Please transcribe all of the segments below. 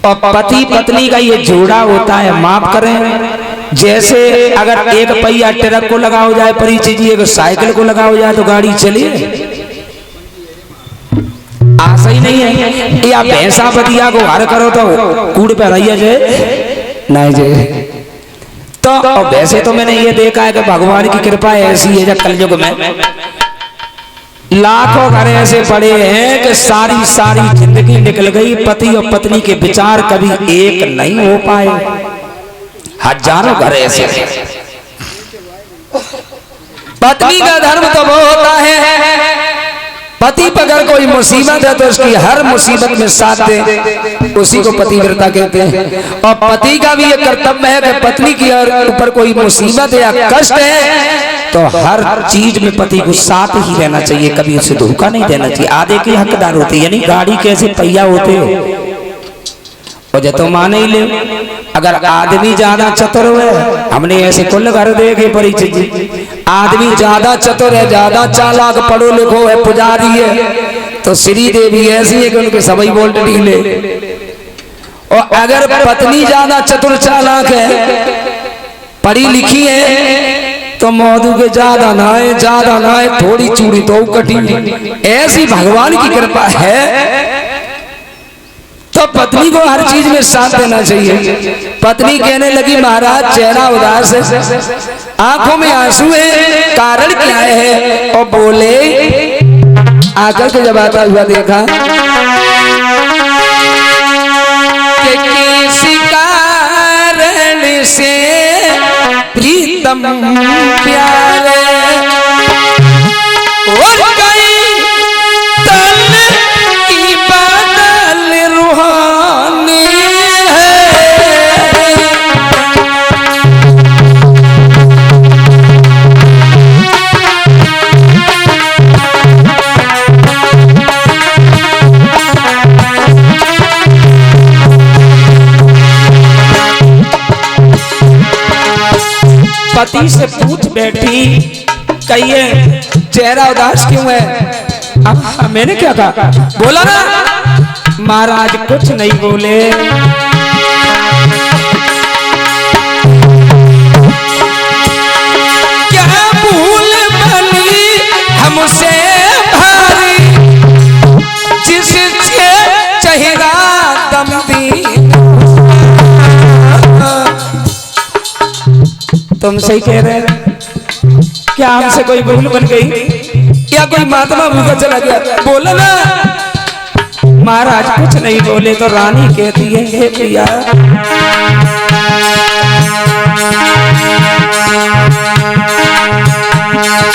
और पति पत्नी का ये जोड़ा होता है, माफ करें। जैसे अगर एक पहिया ट्रक को लगा हो जाए परिचय जी, अगर साइकिल को लगा हो जाए तो गाड़ी चले, आशा ही नहीं है। या भैंसा बदिया को हर करो तो कूड़ पे रही जे नहीं जे। तो वैसे तो मैंने ये देखा है कि भगवान की कृपा ऐसी है, जब कलयुग में लाखों घर ऐसे पड़े हैं कि सारी सारी जिंदगी निकल गई, पति और पत्नी के विचार कभी एक नहीं हो पाए। हजारों घर ऐसे। पत्नी का धर्म तो वो होता है, पति पर अगर कोई मुसीबत है तो उसकी हर मुसीबत में साथ दे, उसी को पतिव्रता कहते हैं। और पति का भी ये कर्तव्य है कि पत्नी के ऊपर कोई मुसीबत या कष्ट है तो हर चीज में पति को साथ ही रहना चाहिए, कभी उसे धोखा नहीं देना चाहिए। आधे के हकदार होते, यानी गाड़ी के ऐसे पहिया होते और जब तो माने ही ले। अगर आदमी ज्यादा चतुर है, हमने ऐसे कुल घर देखे परिचित जी, आदमी ज्यादा चतुर है, ज्यादा चालाक, पढ़ो लिखो है, पुजारी है, तो श्री देवी ऐसी है कि उनके सभी बोल्ट ढीले। और अगर पत्नी ज्यादा चतुर चालाक है, पढ़ी लिखी है, तो मौधू के ज्यादा ना है, थोड़ी चूड़ी तो कटी। ऐसी भगवान की कृपा है तो पत्नी को हर चीज में साथ देना चाहिए। पत्नी कहने लगी महाराज चेहरा उदास है, आंखों में आंसू है, कारण क्या है? और बोले आकर के जब आता हुआ देखा कि किसी कारण से प्रीतम प्यारे और कई तन की बदल रूहानी है। पति से पूछ बैठी, कहिए चेहरा उदास क्यों है? अब मैंने क्या कहा? बोला ना महाराज कुछ नहीं बोले। क्या भूल बनी हमसे भारी, जिससे चेहरा दम दी। तुम सही कह रहे हैं, क्या हमसे कोई भूल बन गई या कोई महात्मा भूखा चला गया? बोला ना महाराज कुछ नहीं बोले। तो रानी कहती है हे प्रिया,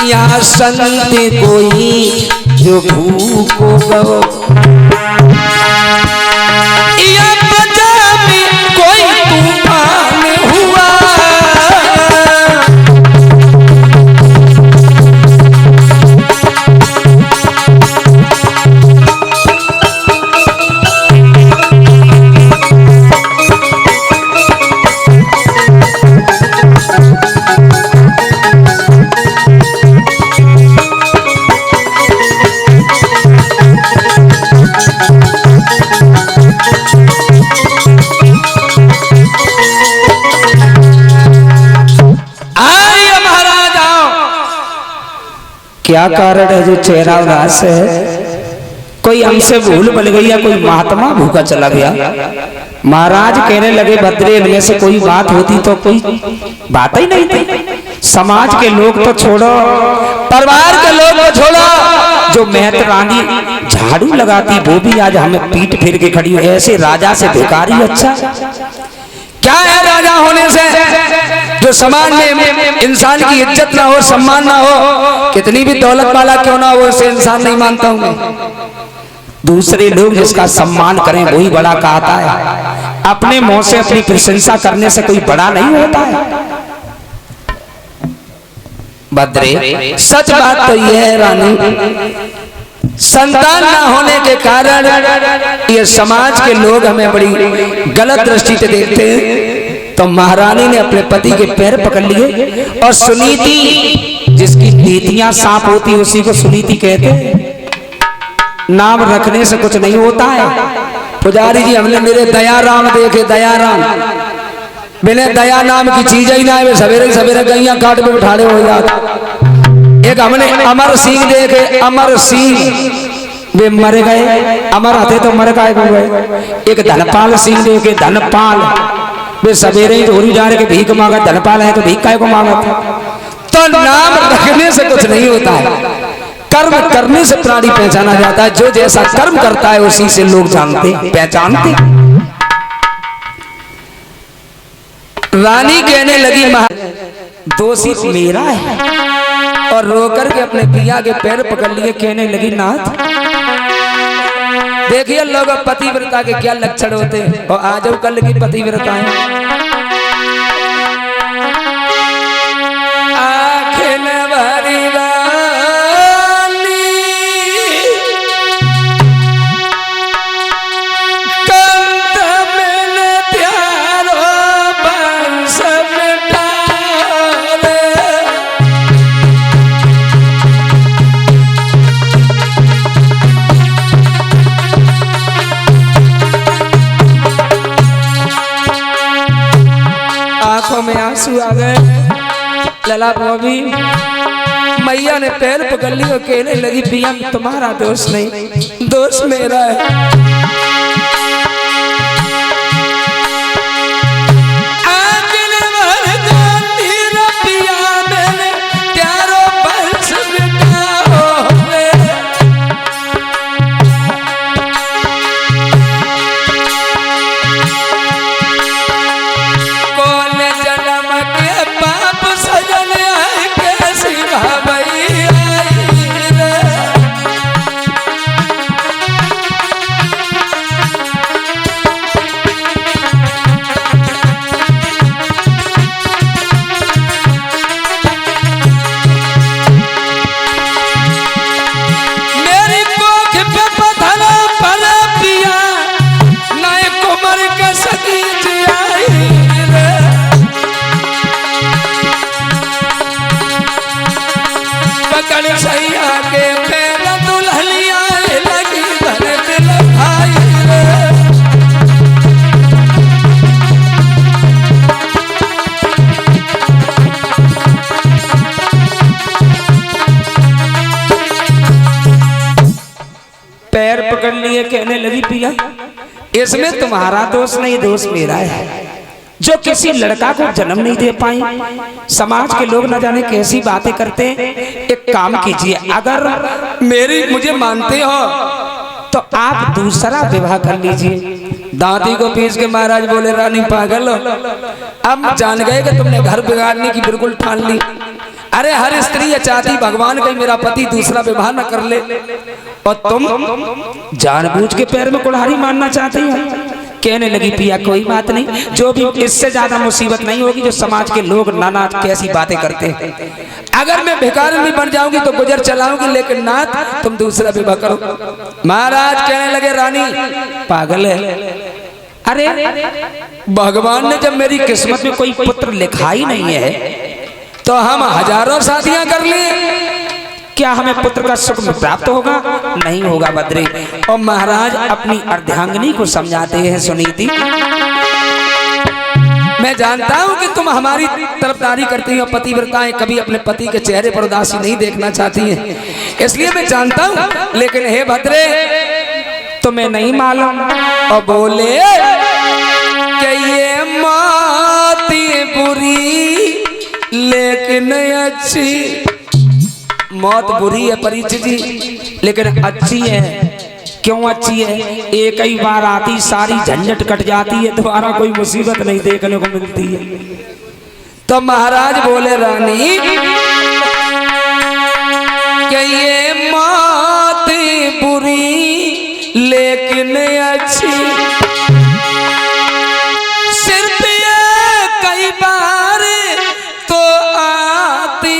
यहाँ संत कोई जो भूखो गो, या बजा में कोई तूफान हुआ, क्या कारण है जो चेहरा उदास है? कोई हमसे भूल बन गई या कोई महात्मा भूखा चला गया? महाराज कहने लगे भद्रे, इनमें से कोई बात होती तो कोई बात ही नहीं थी। समाज के लोग तो छोड़ो, परिवार के लोग तो छोड़ो, जो महत रानी झाड़ू लगाती वो भी आज हमें पीठ फेर के खड़ी हो। ऐसे राजा से भिखारी अच्छा क्या है? राजा होने से जो समाज में इंसान की इज्जत ना हो, सम्मान ना हो, कितनी भी दौलत वाला क्यों ना हो, उसे इंसान नहीं मानता हूं मैं। दूसरे लोग जिसका सम्मान करें वही बड़ा कहता है। अपने मुंह से अपनी प्रशंसा करने से कोई बड़ा नहीं होता है। भद्रे सच बात तो यह है रानी, संतान ना होने के कारण ये समाज के लोग हमें बड़ी गलत दृष्टि से देखते हैं। तो महारानी ने अपने पति के पैर पकड़ लिए और सुनीति, जिसकी नीतियां साफ होती उसी को सुनीति कहते हैं। नाम रखने से कुछ नहीं होता है, पुजारी जी हमने मेरे दयाराम देखे, दयाराम बिना दया नाम की चीज ही ना है, सवेरे सवेरे गैया काट में उठाड़े हो जाते। एक हमने अमर सिंह देखे, अमर सिंह वे मर गए, अमर आते तो मर गए। एक धनपाल सिंह देखे, धनपाल वे सवेरे ही धोरी जा रहे भीख मांगा, धनपाल है तो भीख काय को मांगा था। तो नाम रखने से कुछ नहीं होता है, कर्म करने से प्राणी पहचाना जाता है। जो जैसा कर्म करता है उसी से लोग जानते पहचानते। रानी कहने लगी दोषी मेरा है, और रोकर के अपने पिया के पैर पकड़ लिए कहने लगी नाथ देखिए लोग पतिव्रता के क्या लक्षण होते हैं, और आज कल की पतिव्रता है में आंसू आ गए। लला भाभी मैया ने पैर पकड़ लिया, कहने लगी पिया तुम्हारा दोष नहीं, दोष मेरा है। पैर पकड़ लिए, कहने लगी पिया इसमें तुम्हारा दोष नहीं, दोष मेरा है। जो किसी लड़का को जन्म नहीं दे पाई, समाज के लोग न जाने कैसी बातें करते हैं। एक काम कीजिए, अगर मुझे मानते हो तो आप दूसरा विवाह कर लीजिए। दांती को पीस के महाराज बोले रानी पागल हो, अब जान गए कि तुमने घर बिगाड़ने की बिल्कुल ठान ली। अरे हर स्त्री चाहती भगवान कहीं मेरा पति दूसरा विवाह न कर ले, और तुम जानबूझ के पैर में कुल्हाड़ी मारना चाहती हो। कहने लगी पिया कोई बात नहीं, जो भी इससे ज्यादा मुसीबत नहीं होगी जो समाज के लोग नाना कैसी बातें करते हैं। अगर मैं भिखारी बन जाऊंगी तो गुजर चलाऊंगी, लेकिन नाथ तुम दूसरा विवाह करो। महाराज कहने लगे रानी पागल है, अरे भगवान ने जब मेरी किस्मत में कोई पुत्र लिखा ही नहीं है तो हम हजारों शादियां कर लिए, क्या हमें पुत्र का सुख प्राप्त होगा? नहीं होगा बद्री। और महाराज अपनी अर्धांगिनी को समझाते हैं सुनीति, मैं जानता हूं कि तुम हमारी तरफदारी करती हो, पतिव्रताएं कभी अपने पति के चेहरे पर उदासी नहीं देखना चाहती हैं, इसलिए मैं जानता हूं, लेकिन हे भद्रे तुम्हें नहीं मालूम। और बोले कि ये माती बुरी लेकिन अच्छी, मौत बुरी है परीक्षित जी लेकिन अच्छी है। क्यों अच्छी है? एक ही बार आती सारी झंझट कट जाती है, दोबारा कोई मुसीबत नहीं देखने को मिलती है। तो महाराज बोले रानी कि ये मौत बुरी लेकिन अच्छी, सिर्फ ये कई बार तो आती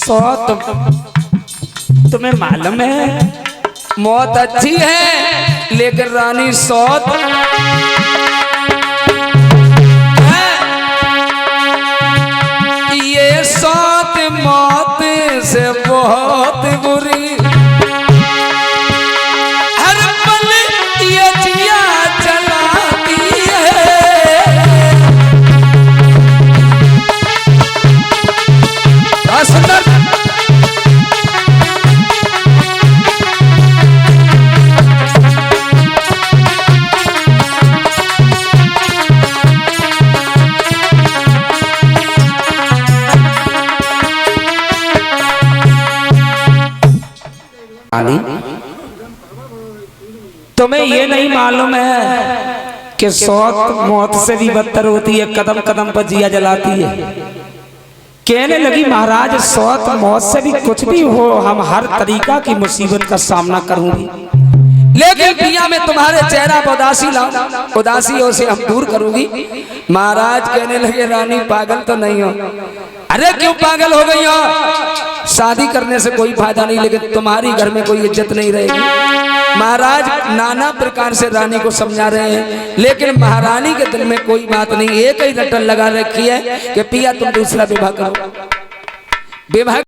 सौत तुम्हें मालूम है मौत अच्छी है लेकिन रानी सौत ये सौत मौत से बहुत बुरी हर पल ये जिया जलाती है। सुंदर तुम्हें ये नहीं मालूम है कि सौत मौत से भी बदतर होती है, कदम कदम पर जिया जलाती है। कहने लगी महाराज सौत मौत से भी कुछ भी हो हम हर तरीका की मुसीबत का सामना करूंगी, लेकिन पिया में तुम्हारे चेहरा पर उदासी लाऊं, उदासियों से हम दूर करूंगी। महाराज कहने लगे रानी पागल तो नहीं हो? अरे क्यों पागल हो गई हो? शादी करने से कोई फायदा नहीं, लेकिन तुम्हारी घर में कोई इज्जत नहीं रहेगी। महाराज नाना प्रकार से रानी को समझा रहे हैं, लेकिन महारानी के दिल में कोई बात नहीं, एक ही रटन लगा रखी है कि पिया तुम दूसरा विवाह करो। विवाह